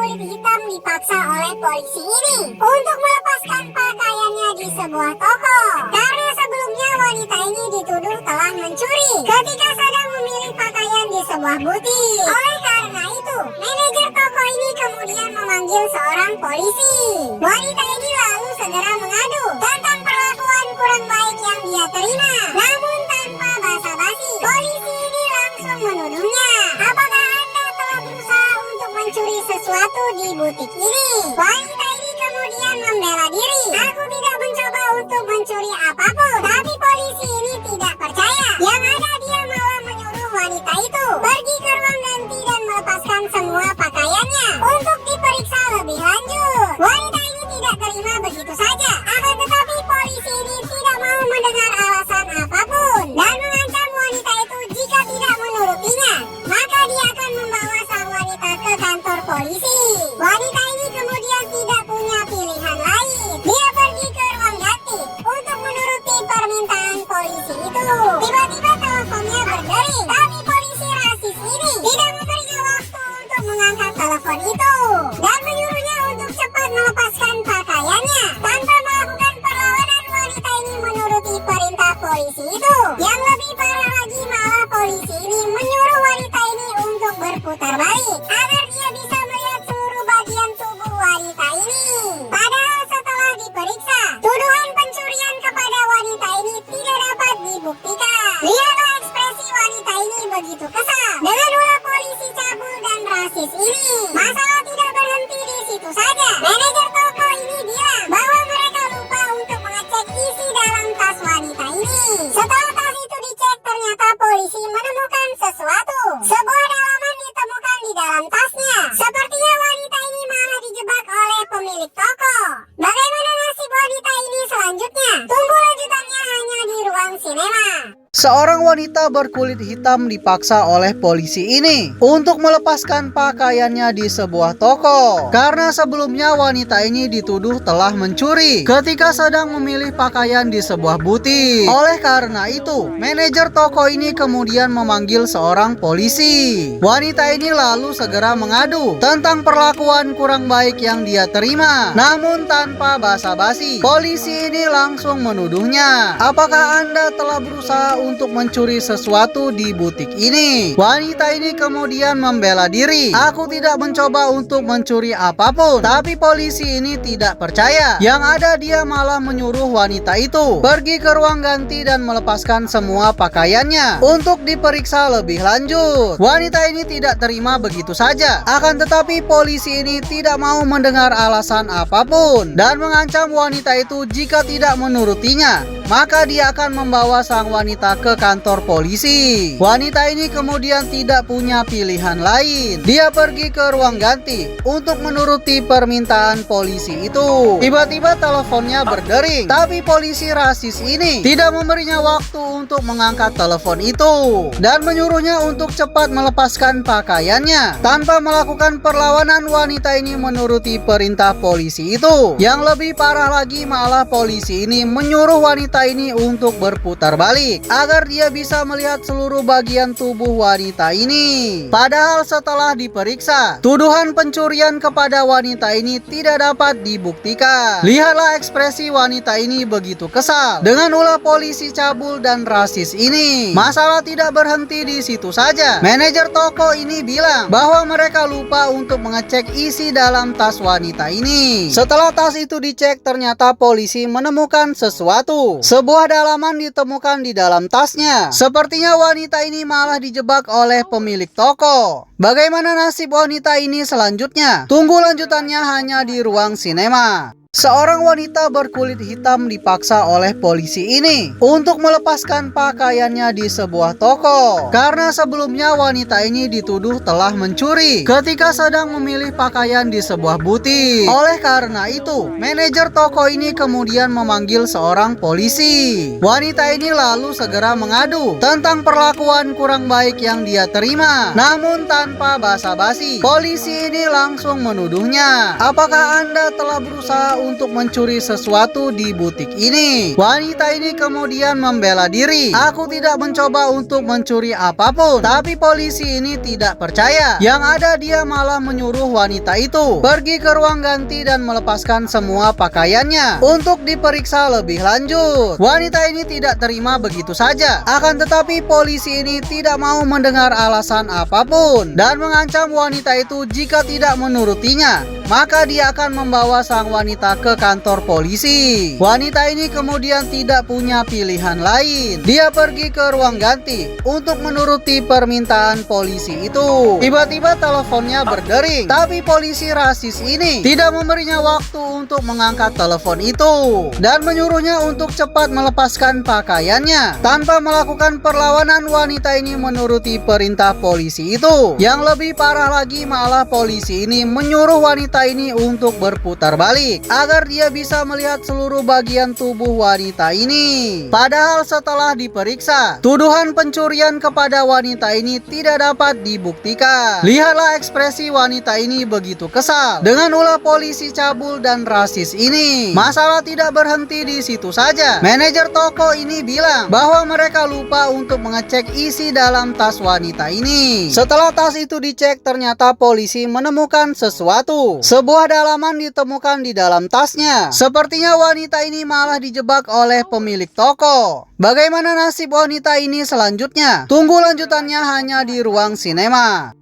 berkulit hitam dipaksa oleh polisi ini untuk melepaskan pakaiannya di sebuah toko. Karena sebelumnya wanita ini dituduh telah mencuri ketika sedang memilih pakaian di sebuah butik. Oleh karena itu, manajer toko ini kemudian memanggil seorang polisi. Wanita ini lalu segera mengadu tentang perlakuan kurang baik yang dia terima. Namun tanpa basa-basi, polisi ini langsung menuduhnya. Apakah Anda telah berusaha untuk mencuri sesuatu di butik ini? Wanita ini kemudian membela diri. Aku tidak mencoba untuk mencuri apapun. Tapi polisi ini tidak percaya. Yang ada dia malah menyuruh wanita itu pergi ke ruang ganti dan melepaskan semua pakaiannya untuk diperiksa lebih lanjut. Wanita ini tidak terima begitu saja. Akan tetapi polisi ini tidak mau mendengar alasan apapun dan mengancam wanita itu jika tidak menurutinya, maka dia akan membawa sang wanita ke kantor polisi. Wanita ini kemudian tidak punya pilihan lain. Dia pergi ke ruang ganti untuk menuruti permintaan polisi itu. Tiba-tiba teleponnya berdering, tapi polisi rasis ini tidak memberinya waktu untuk mengangkat telepon itu dan menyuruhnya untuk cepat melepaskan pakaiannya. Tanpa melakukan perlawanan, wanita ini menuruti perintah polisi itu. Yang lebih parah lagi, malah polisi ini menyuruh wanita ini untuk berputar balik agar dia bisa melihat seluruh bagian tubuh wanita ini. Padahal setelah diperiksa, tuduhan pencurian kepada wanita ini tidak dapat dibuktikan. Lihatlah ekspresi wanita ini begitu kesal dengan ulah polisi cabul dan rasis ini. Masalah tidak berhenti di situ saja. Manajer toko ini bilang bahwa mereka lupa untuk mengecek isi dalam tas wanita ini. Setelah tas itu dicek, ternyata polisi menemukan sesuatu. Sebuah dalaman ditemukan di dalam tasnya. Sepertinya wanita ini malah dijebak oleh pemilik toko. Bagaimana nasib wanita ini selanjutnya? Tunggu lanjutannya hanya di Ruang Sinema. Seorang wanita berkulit hitam dipaksa oleh polisi ini untuk melepaskan pakaiannya di sebuah toko. Karena sebelumnya wanita ini dituduh telah mencuri ketika sedang memilih pakaian di sebuah butik. Oleh karena itu, manajer toko ini kemudian memanggil seorang polisi. Wanita ini lalu segera mengadu tentang perlakuan kurang baik yang dia terima. Namun tanpa basa-basi, polisi ini langsung menuduhnya. Apakah Anda telah berusaha untuk mencuri sesuatu di butik ini? Wanita ini kemudian membela diri. Aku tidak mencoba untuk mencuri apapun. Tapi polisi ini tidak percaya. Yang ada dia malah menyuruh wanita itu pergi ke ruang ganti dan melepaskan semua pakaiannya untuk diperiksa lebih lanjut. Wanita ini tidak terima begitu saja. Akan tetapi polisi ini tidak mau mendengar alasan apapun dan mengancam wanita itu jika tidak menurutinya, maka dia akan membawa sang wanita ke kantor polisi. Wanita ini kemudian tidak punya pilihan lain. Dia pergi ke ruang ganti untuk menuruti permintaan polisi itu. Tiba-tiba teleponnya berdering, tapi polisi rasis ini tidak memberinya waktu untuk mengangkat telepon itu dan menyuruhnya untuk cepat melepaskan pakaiannya. Tanpa melakukan perlawanan, wanita ini menuruti perintah polisi itu. Yang lebih parah lagi, malah polisi ini menyuruh wanita ini untuk berputar balik agar dia bisa melihat seluruh bagian tubuh wanita ini. Padahal setelah diperiksa, tuduhan pencurian kepada wanita ini tidak dapat dibuktikan. Lihatlah ekspresi wanita ini begitu kesal dengan ulah polisi cabul dan rasis ini. Masalah tidak berhenti di situ saja. Manajer toko ini bilang bahwa mereka lupa untuk mengecek isi dalam tas wanita ini. Setelah tas itu dicek, ternyata polisi menemukan sesuatu. Sebuah dalaman ditemukan di dalam tasnya. Sepertinya wanita ini malah dijebak oleh pemilik toko. Bagaimana nasib wanita ini selanjutnya? Tunggu lanjutannya hanya di Ruang Sinema. Seorang wanita berkulit hitam dipaksa oleh polisi ini untuk melepaskan pakaiannya di sebuah toko. Karena sebelumnya wanita ini dituduh telah mencuri ketika sedang memilih pakaian di sebuah butik. Oleh karena itu, manajer toko ini kemudian memanggil seorang polisi. Wanita ini lalu segera mengadu tentang perlakuan kurang baik yang dia terima. Namun tanpa basa-basi, polisi ini langsung menuduhnya. Apakah Anda telah berusaha untuk mencuri sesuatu di butik ini. Wanita ini kemudian membela diri. Aku tidak mencoba untuk mencuri apapun. Tapi polisi ini tidak percaya. Yang ada dia malah menyuruh wanita itu pergi ke ruang ganti dan melepaskan semua pakaiannya untuk diperiksa lebih lanjut. Wanita ini tidak terima begitu saja. Akan tetapi polisi ini tidak mau mendengar alasan apapun dan mengancam wanita itu jika tidak menurutinya, maka dia akan membawa sang wanita ke kantor polisi. Wanita ini kemudian tidak punya pilihan lain. Dia pergi ke ruang ganti untuk menuruti permintaan polisi itu. Tiba-tiba teleponnya berdering, tapi polisi rasis ini tidak memberinya waktu untuk mengangkat telepon itu dan menyuruhnya untuk cepat melepaskan pakaiannya. Tanpa melakukan perlawanan, wanita ini menuruti perintah polisi itu. Yang lebih parah lagi, malah polisi ini menyuruh wanita ini untuk berputar balik agar dia bisa melihat seluruh bagian tubuh wanita ini. Padahal setelah diperiksa, tuduhan pencurian kepada wanita ini tidak dapat dibuktikan. Lihatlah ekspresi wanita ini begitu kesal dengan ulah polisi cabul dan rasis ini. Masalah tidak berhenti di situ saja. Manajer toko ini bilang bahwa mereka lupa untuk mengecek isi dalam tas wanita ini. Setelah tas itu dicek, ternyata polisi menemukan sesuatu. Sebuah dalaman ditemukan di dalam tasnya. Sepertinya wanita ini malah dijebak oleh pemilik toko. Bagaimana nasib wanita ini selanjutnya? Tunggu lanjutannya hanya di Ruang Sinema.